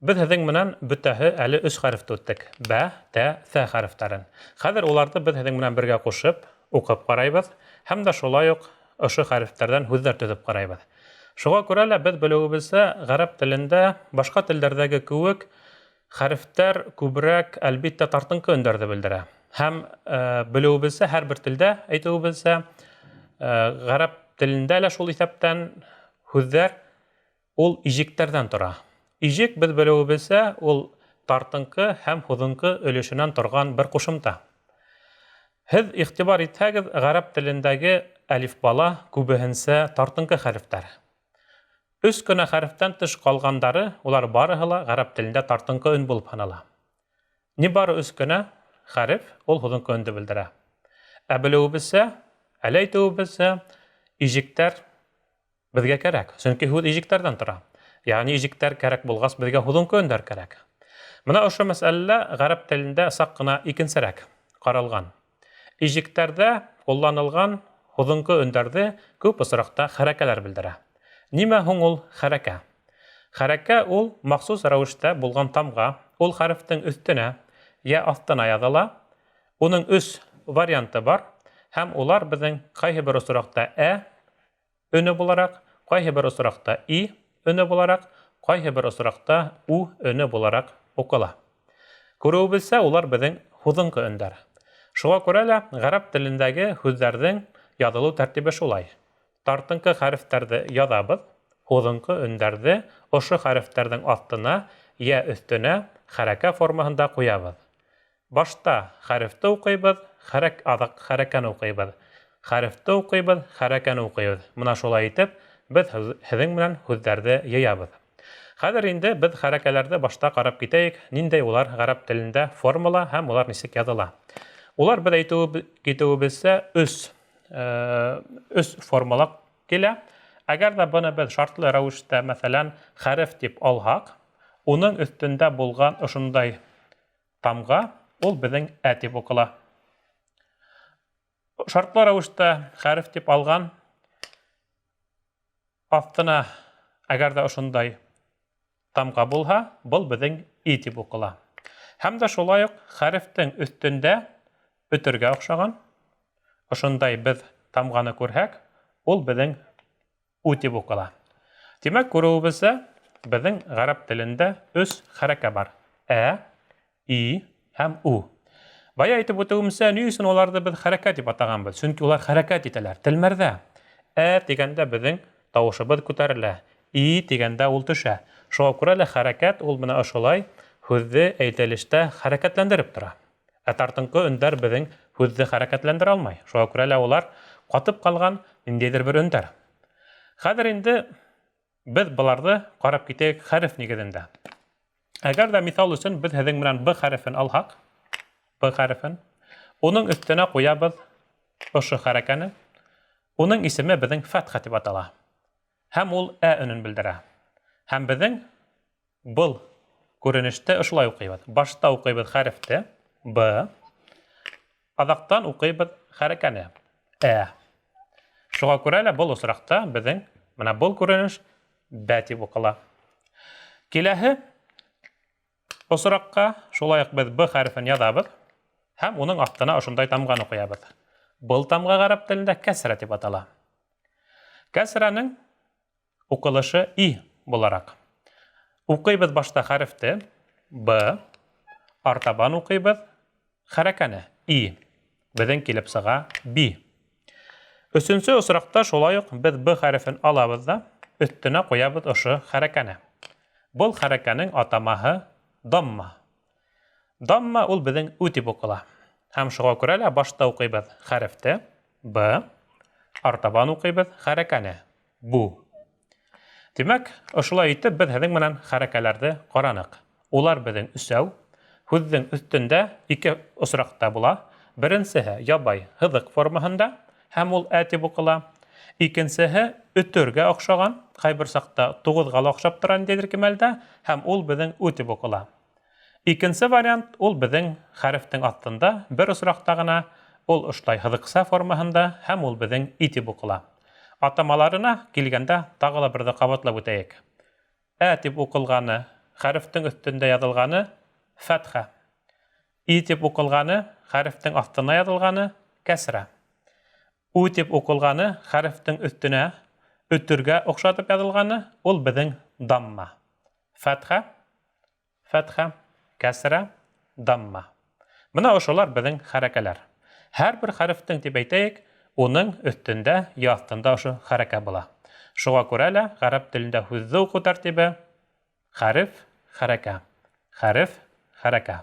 Biz һеҙҙең менән бөтәһе әле 3 хәрефте үттек. Бә, тә, ҫә хәрефтәрен. Хәҙер уларҙы без һеҙҙең менән бергә ҡушып, уҡып ҡарайбыҙ, һәм дә шулай уҡ ошо хәрефтәрҙән һүҙҙәр төҙөп ҡарайбыҙ. Шуға күрә лә беҙ белеүебеҙсә, ғәрәп телендә башҡа телдәрҙәге кеүек хәрефтәр күберәк, әлбиттә, тартынҡы өндәрҙе белдерә. Һәм белеүебеҙсә, һәр бер телдә әйтеүебеҙсә, ғәрәп телендә лә шул иҫәптән һүҙҙәр ул ижектәрҙән тора. Ижек, беҙ белеүебеҙсә, ул тартынҡы һәм һуҙынҡы өлөшөнән торған бер ҡушымта. Һеҙ иғтибар итһәгеҙ, ғәрәп телендәге әлифбала күбеһенсә тартынҡы хәрефтәр. 3 кенә хәрефтән тыш ҡалғандары, улар барыһы ла ғәрәп телендә тартынҡы өн булып һанала. Ни бары 3 кенә хәреф, ул һуҙынҡы өндөй белдерә. Ә белеүебеҙсә, әле әйтеүебеҙсә, ижектәр беҙгә кәрәк, сөнки һүҙ ижектәрҙән тора. Яғни ижектәр кәрәк булғас, беҙгә һуҙынҡы өндәр кәрәк. Бына ошо мәсьәләлә ғәрәп телендә саҡ ҡына икенсерәк ҡаралған. Ижектәрҙә ҡулланылған һуҙынҡы өндәрҙе күп осраҡта хәрәкәләр белдерә. Нимә һуң ул хәрәкә? Хәрәкә ул махсус рәүештә булған тамға, ул хәрефтең өҫтөнә йә аҫтына яҙыла. Уның 3 варианты бар, һәм улар беҙҙең ҡайһы бер осраҡта өне булараҡ, ҡайһы бер осраҡта өне булараҡ, ҡайһы бер осраҡта өне булараҡ уҡыла. Күреүебеҙсә, улар беҙҙең һуҙынҡы өндәр. Шуға күрә лә ғәрәп телендәге һүҙҙәрҙең яҙылыу тәртибе шулай. Тартынҡы хәрефтәрҙе яҙабыҙ, һуҙынҡы өндәрҙе ошо хәрефтәрҙең аҫтына йә өҫтөнә хәрәкә формаһында ҡуябыҙ. Башта хәрефте уҡыйбыҙ, аҙаҡ хәрәкәне уҡыйбыҙ. Хәрефте уҡыйбыҙ, хәрәкәне уҡыйбыҙ. Мына шулай итеп, беҙ һеҙҙең менән һүҙҙәрҙе йыябыҙ. Хәҙер инде беҙ хәрәкәләрҙе башта ҡарап китәйек, ниндәй улар ғәрәп телендә формула һәм улар нисек яҙыла. Улар беҙ әйтеүебеҙсә 3 формула килә. Әгәр ҙә быны беҙ шартлы рәүештә, мәҫәлән, хәреф тип алһаҡ, уның өҫтөндә булған ошондай тамға, ул беҙҙең тип уҡыла. Шартлы рәүештә хәреф тип алған аҫтына, әгәр ҙә ошондай тамға булһа, был беҙҙең тип уҡыла. Һәм дә шулай уҡ хәрефтең өҫтөндә өтөргә оҡшаған, ошондай беҙ тамғаны күрһәк, ул беҙҙең тип уҡыла. Тимәк, күреүебеҙсә, беҙҙең ғәрәп телендә 3 хәрәкә бар. И һәм у. Бая әйтеп үтеүемсә, ни өсөн уларҙы беҙ хәрәкәт дип атағанбыҙ? Сөнки улар хәрәкәт итәләр. Телмәрҙә тигәндә беҙҙең тауышыбыҙ күтәрелә. Тигәндә ул төшә. Шуға күрә лә хәрәкәт ул бына ошолай һүҙҙе әйтелештә хәрәкәтләндереп тора. Тартынҡы өндәр беҙҙең һүҙҙе хәрәкәтләндерә алмай. Шуға күрә лә улар ҡатып ҡалған ниндәйҙер бер өндәр. Хәҙер инде беҙ быларҙы ҡарап китәйек хәреф нигеҙендә. Әгәр ҙә миҫал өсөн беҙ һеҙҙең менән Б хәрефен алһаҡ, Б хәрефен, уның өҫтөнә ҡуябыҙ ошо хәрәкәне, уның исеме беҙҙең фәтха тип атала. Һәм ул өнөн белдерә. Һәм беҙҙең был күренеште ошолай уҡыйбыҙ. Башта уҡыйбыҙ хәрефте Б, аҙаҡтан уҡыйбыҙ хәрәкәне Шуға күрә лә был осраҡта беҙҙең бына был күренеш Б тип уҡыла. Киләһе осраҡҡа шулай уҡ беҙ Б хәрефен яҙабыҙ һәм уның аҫтына ошондай тамғаны ҡуябыҙ. Был тамға ғәрәп телендә кәсрә тип атала. Кәсрәнең уҡылышы булараҡ. Уҡыйбыҙ башта хәрефте Б, артабан уҡыйбыҙ хәрәкәне беҙҙең килеп сыға Би. Өсөнсө осраҡта шулай уҡ беҙ Б хәрефен алабыҙ да өҫтөнә ҡуябыҙ ошо хәрәкәне. Был хәрәкәнең атамаһы дамма. Дамма ул беҙҙең тип уҡыла. Һәм шуға күрә лә башта уҡыйбыҙ хәрефте Б, артабан уҡыйбыҙ хәрәкәне Бу. Тимәк, ошолай итеп беҙ һеҙҙең менән хәрәкәләрҙе ҡараныҡ. Улар беҙҙең өсәү, һүҙҙең өҫтөндә 2 осраҡта була. Беренсеһе ябай һыҙыҡ формаһында, һәм ул тип уҡыла. Икенсеһе өтөргә оҡшаған, ҡайбер саҡта 9-ға ла оҡшап тора ниндәйҙер кимәлдә, һәм ул беҙҙең тип уҡыла. Икенсе вариант ул беҙҙең хәрефтең аҫтында бер осраҡта ғына, ул ошолай һыҙыҡса формаһында, һәм ул беҙҙең тип уҡыла. Атамаларына килгәндә тағы ла берҙе ҡабатлап үтәйек. Тип уҡылғаны хәрефтең өстендә язылганы фәтха. И дип укылганы хәрефтең астына язылганы кәсра. У дип укылганы хәрефтең өстенә өтергә охшатып язылганы ул безнең дамма. Фәтха, фәтха, кәсра, дамма. Менә ошолар безнең хәрәкәләр. Һәр бер хәрефтең дип әйтәйек, уның өстендә я астында ошо хәрәкә була. Шуңа күрә лә гарәп телендә һүзне уку тәртибе хәреф, хәрәкә. Хәреф, хәрәкә.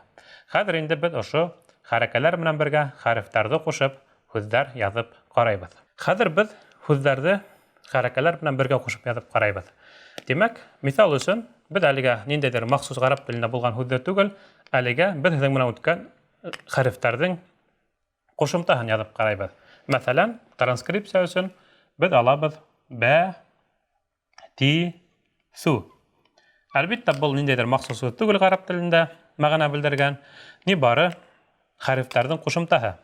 Хәзер инде без ошо хәрәкәләр менән бергә хәрефтәрне кушып, һүзләр язып карайбыз. Хәзер без һүзләрне хәрәкәләр белән бергә кушып язып карайбыз. Димәк, мисал өчен, без әлегә ниндәйдер махсус гарәп телендә булган һүзләр түгел, әлегә без һезнең менән үткән хәрефтәрнең кушымтаһын язып карайбыз. Мәсәлән, транскрипция өчен без алабыз бә, ти, су. Әлбиттә, бұл ниндәйдер махсус һүз түгел гарәп телендә мәгънә белдергән, ни бары хәрефтәрнең кушымтаһы.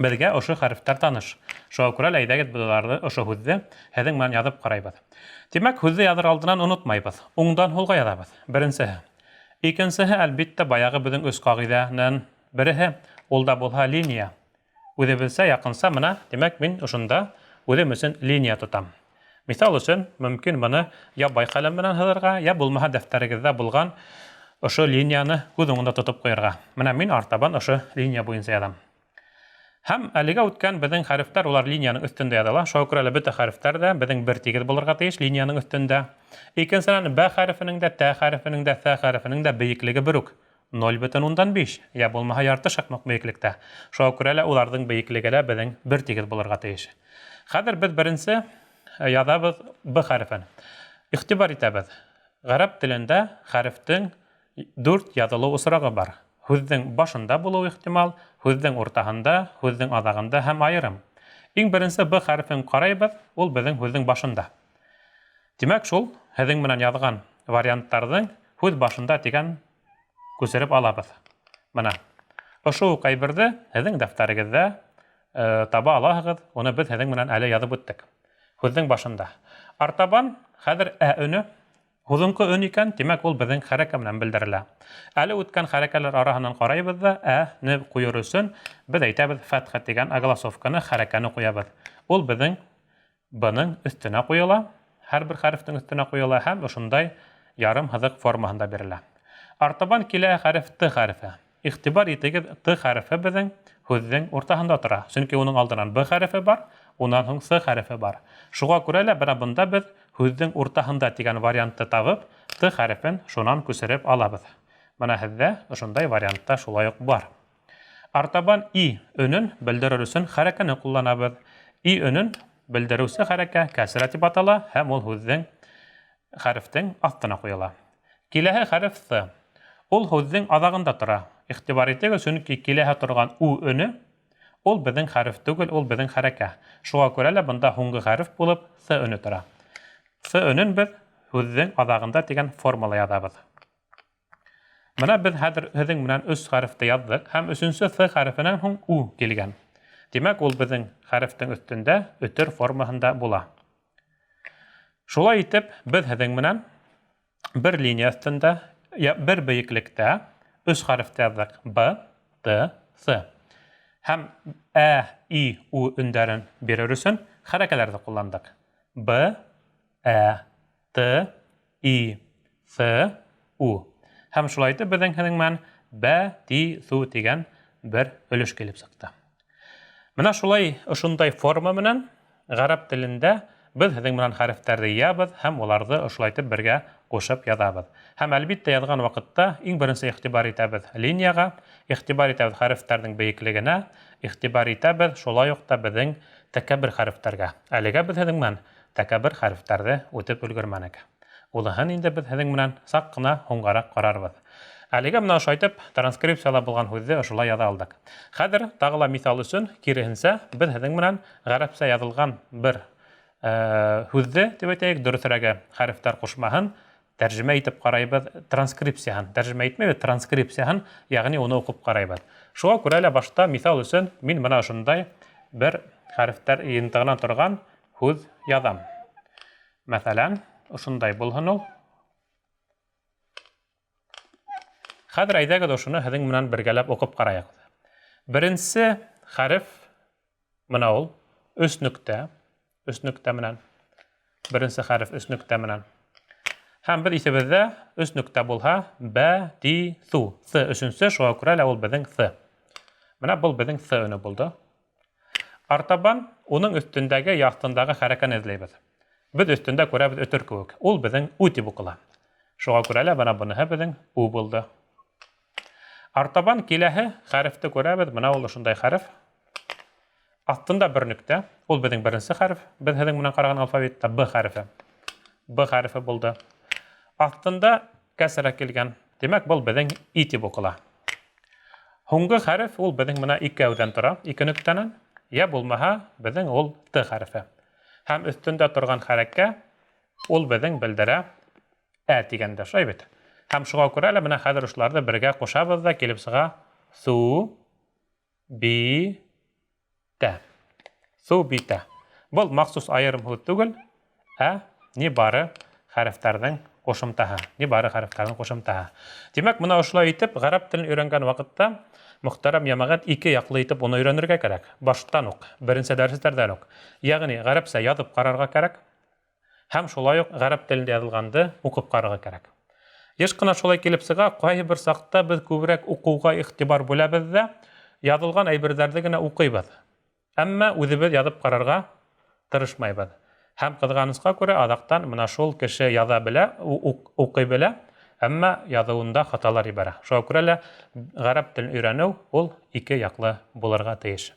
Безгә ошо хәрефтәр таныш. Шуңа күрә әйдәгез буларны ошо һүзне һезнең менән язып карайбыз. Димәк, һүзне языр алдынан онытмайбыз. Уңдан һулга язабыз. Беренчеһе. Икенчеһе, әлбиттә, баягы безнең үз кагыйдәннән береһе, ул да булһа линия. Үзебезгә якынса менә, димәк, мин ошонда үзем өчен линия тотам. Мисал өчен, мөмкин моны я бай каләм белән һызырга, я булмаһа дәфтәрегездә булган ошо линияны күз уңында тотып куярга. Менә мин артабан ошо линия буенча язам. Һәм әлегә үткән безнең хәрефтәр улар линияның өстендә языла. Шуңа күрә бөтә хәрефтәр дә безнең бер тигез булырга тиеш линияның өстендә. Икенчедән, бә хәрефенең дә, тә хәрефенең дә, сә хәрефенең дә бейеклеге бер үк. 0,5 я булмаһа ярты шакмак бейеклектә. Шуңа күрә лә уларның бейеклеге дә безнең бер тигез булырга тиеш. Хәзер без беренче язабыз б хәрефен. Игътибар итәбез. Гарәп телендә хәрефтең 4 язылу усрагы бар. Һүзнең башында булу ихтимал, һүзнең уртаһында, һүзнең аҙағында һәм айырым. Иң беренсе б хәрефен карайбыз, ул безнең һүзнең башында. Димәк, шул һезнең менән язган варианттарның һүз башында дигән күсереп алабыз. Менә. Ошо кайберде һезнең дәфтәрегездә таба алаһығыҙ, уны без һезнең менән әле язып үттек. Һүзнең башында. Артабан хәзер ә өне һуҙынҡы өн икән, тимәк, ул безнең хәрәкә менән белдерелә. Әле үткән хәрәкәләр араһынан ҡарайбыҙ ҙа, ә-не ҡуйыр өсөн без әйтәбеҙ фәтхә тигән огласовканы, хәрәкәне ҡуябыҙ. Ул безнең бының өҫтөнә ҡуйыла, һәр бер хәрефтең өҫтөнә ҡуйыла һәм ошондай ярым һыҙыҡ формаһында бирелә. Артабан килә хәреф Т хәрефе. Иғтибар итегеҙ, Т хәрефе безнең һүҙҙең уртаһында тора. Сөнки уның алдынан Б хәрефе бар, унан һуң С хәрефе бар. Шуға күрә лә бына бында без һүҙҙең уртаһында тигән вариантты табып, Т хәрефен шунан күсереп алабыҙ. Бына һеҙҙә ошондай вариантта шулай уҡ бар. Артабан И өнөн белдерер өсөн хәрәкәне ҡулланабыҙ. И өнөн белдереүсе хәрәкә кәсрә тип атала һәм ул һүҙҙең хәрефтең аҫтына ҡуйыла. Киләһе хәреф С. Ул һүҙҙең аҙағында тора. Иғтибар итегеҙ, сөнки киләһе торған У өне ул беҙҙең хәреф түгел, ул беҙҙең хәрәкә. Шуға күрә лә бында һуңғы хәреф булып С өне тора. С өнөн без һүҙҙең аҙағында тигән формала яҙабыҙ. Бына без хәҙер һеҙҙең менән 3 хәрефте яҙҙык һәм 3-нсе С хәрефенән һуң У килгән. Димәк, ул беҙҙең хәрефтең өҫтөндә өтөр формаһында була. Шулай итеп, без һеҙҙең менән бер линия өҫтөндә, бер бейеклектә 3 хәрефте яҙҙык. Б, Т, С. Һәм Ә, И, У өндәрен бирер өсөн хәрәкәләрҙе ҡулландык. Б, Ә, Т, И, С, У. Һәм шулай итеп беҙҙең һеҙҙең менән Бә, Ти, Су тигән бер өлөш килеп сыҡты. Менә шулай ошондай форма менән ғәрәп телендә без һеҙҙең менән хәрефтәрҙе йыябыҙ һәм уларҙы ошолайтып бергә ҡушып яҙабыҙ. Һәм әлбиттә яҙған ваҡытта иң беренсе иғтибар итәбеҙ линияға, иғтибар итәбеҙ хәрефтәрҙең бейеклегенә, иғтибар итәбеҙ шулай уҡ та беҙҙең тәкәббер хәрефтәргә. Әлегә без һеҙҙең менән тәкәббер хәрефтәрҙе үтеп өлгөрмәнек. Уныһын инде без һеҙҙең менән саҡ ҡына һуңғараҡ ҡарарбыҙ. Әлегә менә ошайтып транскрипцияла булған һүҙҙе ошолай яҙа алдык. Хәҙер тағы ла миҫал өсөн, киреһенсә, без һеҙҙең менән ғәрәпсә яҙылған бер һүҙҙе, тип әйтәйек, дөрөҫөрәге хәрефтәр ҡушмаһын тәржемә итеп ҡарайбыҙ, транскрипцияһын. Тәржемә итмәйбеҙ, транскрипцияһын, яғни уны уҡып ҡарайбыҙ. Шуға күрә лә башта миҫал өсөн мин бына ошондай бер хәрефтәр йыйынтығынан торған һүҙ яҙам. Мәҫәлән, ошондай булһын ул. Хәзер әйдәгез ошоны һеҙҙең менән бергәләп уҡып ҡарайыҡ. Беренсе хәреф мына ул 3 нөктә, 3 нөктә менән. Беренсе хәреф 3 нөктә менән. Һәм беҙ иҫебеҙҙә 3 нөктә булһа, бә, ди, су. С өсөнсө, шуға күрә лә ул беҙҙең С. Менә был беҙҙең С өнө булды. Артабан уның өҫтөндәге яҡтындағы хәрәкәне эҙләйбеҙ. Беҙ өҫтөндә күрәбеҙ өтөр кеүек. Ул беҙҙең У тип уҡыла. Шуға күрә лә бына быныһы беҙҙең У булды. Артабан киләһе хәрефте күрәбеҙ. Бына ул ошондай хәреф. Астында бер нөктә. Ул беҙҙең беренсе хәреф. Беҙ һеҙҙең менән ҡараған алфавитта Б хәрефе. Б хәрефе булды. Астында кәсрә килгән. Демәк, был беҙҙең И тип уҡыла. Һуңғы хәреф ул беҙҙең менә икәүҙән тора, 2 нөктәнән. Я булмаһа, беҙҙең ул Т хәрефе. Һәм өҫтөндә торған хәрәкә ул беҙҙең белдерә Ә тигәндә, шулай бит. Һәм шуға күрә лә менә хәҙер ошоларҙы бергә ҡушабыҙ да килеп сыға су, би, тә. Су, би, тә. Был махсус айырым һүҙ түгел, ни бары хәрефтәрҙең ҡушымтаһы. Ни бары хәрефтәрҙең ҡушымтаһы. Тимәк, бына ошолай итеп, ғәрәп телен өйрәнгән ваҡытта мөхтәрәм йәмәғәт 2 яҡлы итеп уны өйрәнергә кәрәк. Баштан уҡ, беренсе дәрестәрҙән уҡ. Йәғни, ғәрәпсә яҙып ҡарарға кәрәк. Һәм шулай уҡ ғәрәп телендә яҙылғанды уҡып ҡарарға кәрәк. Йыш ҡына шулай килеп сыға, ҡайһы бер саҡта беҙ күберәк уҡыуға иғтибар бүләбеҙ ҙә, яҙылған әйберҙәрҙе генә уҡыйбыҙ. Әммә үҙебеҙ яҙып ҡарарға тырышмайбыҙ. Һәм ҡыҙғанысҡа күрә аҙаҡтан мына шул кеше яҙа белә, уҡый белә, әммә яҙыуында хаталар ебәрә. Шуға күрә лә ғәрәп телен өйрәнеү ул 2 яҡлы булырға тейеш.